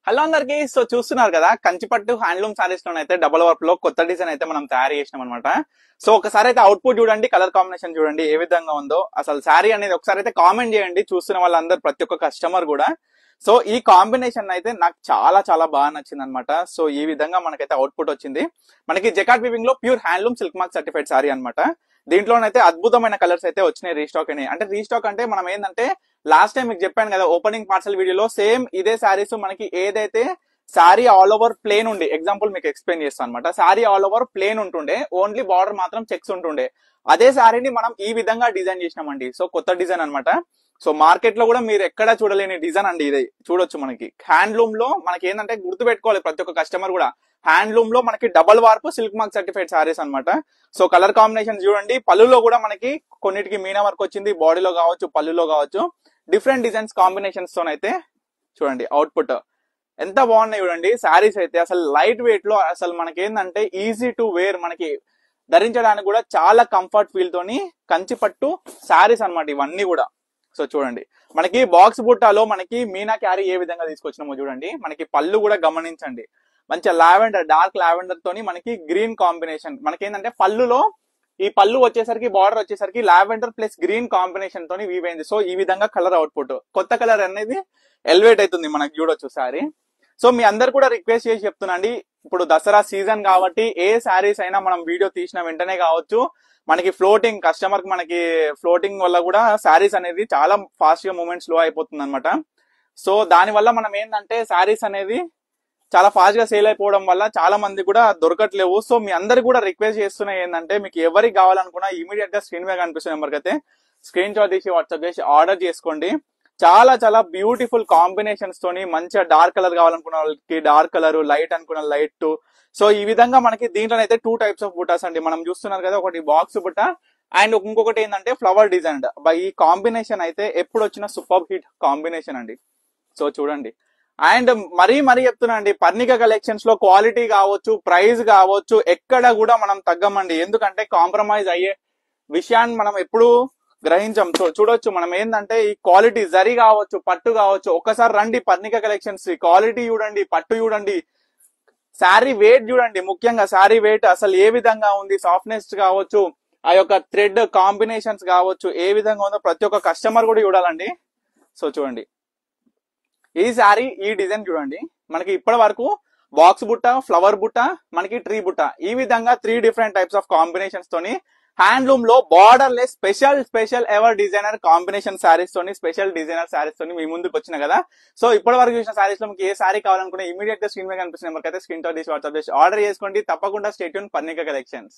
Hello అందరికి. So చూస్తున్నారు కదా, కంచిపట్టు హ్యాండ్లూమ్ సారీస్ లోనైతే డబుల్ వర్క్ లో కొత్త డిజైన్ అయితే మనం తయారు చేసినాం అనమాట. సో ఒకసారి అయితే అవుట్పుట్ చూడండి, కలర్ కాంబినేషన్ చూడండి ఏ విధంగా ఉందో. అసలు శారీ అనేది ఒకసారి అయితే కామెంట్ చేయండి, చూస్తున్న వాళ్ళందరూ, ప్రతి ఒక్క కస్టమర్ కూడా. సో ఈ కాంబినేషన్ అయితే నాకు చాలా చాలా బాగా నచ్చింది అనమాట. సో ఈ విధంగా మనకైతే అవుట్పుట్ వచ్చింది. మనకి జకార్డ్ వీవింగ్ లో pure handloom silk mark certified sorry అనమాట. దీంట్లోనైతే అద్భుతమైన కలర్స్ అయితే వచ్చినాయి, రీస్టాక్ అయినాయి. అంటే రీస్టాక్ అంటే మనం ఏంటంటే లాస్ట్ టైం మీకు చెప్పాను కదా ఓపెనింగ్ పార్సల్ వీడియోలో, సేమ్ ఇదే శారీస్ మనకి ఏదైతే శారీ ఆల్ ఓవర్ ప్లేన్ ఉండి, ఎగ్జాంపుల్ మీకు ఎక్స్ప్లెయిన్ చేస్తాను అనమాట. శారీ ఆల్ ఓవర్ ప్లేన్ ఉంటుండే, ఓన్లీ బార్డర్ మాత్రం చెక్స్ ఉంటుండే. అదే శారీని మనం ఈ విధంగా డిజైన్ చేసినామండి. సో కొత్త డిజైన్ అనమాట. సో మార్కెట్ లో కూడా మీరు ఎక్కడా చూడలేని డిజైన్ అండి ఇది. చూడొచ్చు మనకి హ్యాండ్లూమ్ లో మనకి ఏంటంటే గుర్తు పెట్టుకోవాలి ప్రతి ఒక్క కస్టమర్ కూడా, హ్యాండ్లూమ్ లో మనకి డబల్ వార్పు సిల్క్ మార్క్ సర్టిఫైడ్ సారీస్ అనమాట. సో కలర్ కాంబినేషన్ చూడండి, పళ్ళులో కూడా మనకి కొన్నిటికి మీనా వర్క్ వచ్చింది, బాడీలో కావచ్చు పళ్ళులో కావచ్చు, డిఫరెంట్ డిజైన్స్ కాంబినేషన్స్ తోనైతే చూడండి అవుట్పుట్ ఎంత బాగున్నాయి చూడండి. శారీస్ అయితే అసలు లైట్ వెయిట్ లో, అసలు మనకి ఏంటంటే ఈజీ టు వేర్, మనకి ధరించడానికి కూడా చాలా కంఫర్ట్ ఫీల్ తోని కంచిపట్టు శారీస్ అనమాట ఇవన్నీ కూడా. సో చూడండి మనకి బాక్స్ బుట్టాలో మనకి మీనా క్యారీ ఏ విధంగా తీసుకొచ్చినామో చూడండి. మనకి పళ్ళు కూడా గమనించండి, మంచిగా లావెండర్, డార్క్ లావెండర్ తోని మనకి గ్రీన్ కాంబినేషన్. మనకి ఏంటంటే పళ్ళులో ఈ పళ్ళు వచ్చేసరికి, బార్డర్ వచ్చేసరికి లావెండర్ ప్లస్ గ్రీన్ కాంబినేషన్ తోని వీవ్ అయింది. సో ఈ విధంగా కలర్ అవుట్పుట్, కొత్త కలర్ అనేది ఎలివేట్ అవుతుంది మనకి చూడొచ్చు సారీ. సో మీ అందరు కూడా రిక్వెస్ట్ చేసి చెప్తున్నాండి, ఇప్పుడు దసరా సీజన్ కాబట్టి ఏ శారీస్ అయినా మనం వీడియో తీసిన వెంటనే కావచ్చు మనకి ఫ్లోటింగ్, కస్టమర్ కి మనకి ఫ్లోటింగ్ వల్ల కూడా శారీస్ అనేది చాలా ఫాస్ట్ గా మూమెంట్ స్లో అయిపోతుంది అనమాట. సో దాని వల్ల మనం ఏంటంటే శారీస్ అనేది చాలా ఫాస్ట్ గా సేల్ అయిపోవడం వల్ల చాలా మంది కూడా దొరకట్లేవు. సో మీ అందరికి కూడా రిక్వెస్ట్ చేస్తున్నా ఏంటంటే, మీకు ఎవరికి కావాలనుకున్నా ఇమీడియట్ గా స్క్రీన్ మీద కనిపిస్తున్న నెంబర్కి అయితే స్క్రీన్ షాట్ తీసి వాట్సాప్ చేసి ఆర్డర్ చేసుకోండి. చాలా చాలా బ్యూటిఫుల్ కాంబినేషన్స్ తోని, మంచిగా డార్క్ కలర్ కావాలనుకున్న వాళ్ళకి డార్క్ కలర్, లైట్ అనుకున్న లైట్. సో ఈ విధంగా మనకి దీంట్లోనైతే 2 టైప్స్ ఆఫ్ బుటాస్ అండి మనం చూస్తున్నారు కదా, ఒకటి బాక్స్ బుట్ట అండ్ ఇంకొకటి ఏంటంటే ఫ్లవర్ డిజైన్. ఈ కాంబినేషన్ అయితే ఎప్పుడు వచ్చిన సూపర్ హిట్ కాంబినేషన్ అండి. సో చూడండి, అండ్ మరీ చెప్తున్నా అండి, పర్ణిక కలెక్షన్స్ లో క్వాలిటీ కావచ్చు, ప్రైస్ కావచ్చు, ఎక్కడ కూడా మనం తగ్గమండి. ఎందుకంటే కాంప్రమైజ్ అయ్యే విషయాన్ని మనం ఎప్పుడు గ్రహించాం. సో చూడొచ్చు మనం ఏంటంటే ఈ క్వాలిటీ జరీ కావచ్చు, పట్టు కావచ్చు, ఒక్కసారి రండి పర్ణిక కలెక్షన్స్, క్వాలిటీ చూడండి, పట్టు చూడండి, శారీ వెయిట్ చూడండి, ముఖ్యంగా శారీ వెయిట్ అసలు ఏ విధంగా ఉంది, సాఫ్ట్నెస్ కావచ్చు, ఆ యొక్క థ్రెడ్ కాంబినేషన్స్ కావచ్చు ఏ విధంగా ఉందో ప్రతి ఒక్క కస్టమర్ కూడా చూడాలండి. సో చూడండి ఈ శారీ, ఈ డిజైన్ చూడండి, మనకి ఇప్పటి వరకు బాక్స్ బుట్ట, ఫ్లవర్ బుట్ట, మనకి ట్రీ బుట్ట, ఈ విధంగా 3 డిఫరెంట్ టైప్స్ ఆఫ్ కాంబినేషన్స్ తోని హ్యాండ్లూమ్ లో border less special ever designer combination saris తోని, స్పెషల్ డిజైనర్ శారీస్ తోని మీ ముందుకు వచ్చిన కదా. సో ఇప్పటి వరకు చూసిన శారీస్ లో మీకు ఏ శారీ కావాలనుకున్నా ఇమీడియట్ గా స్క్రీన్ మీద కనిపిస్తున్న నెంబర్కి అయితే స్క్రీన్ షాట్ తీసి వాట్సాప్ చేసి ఆర్డర్ చేసుకోండి. తప్పకుండా స్టే ట్యూన్ పర్ణిక కలెక్షన్స్.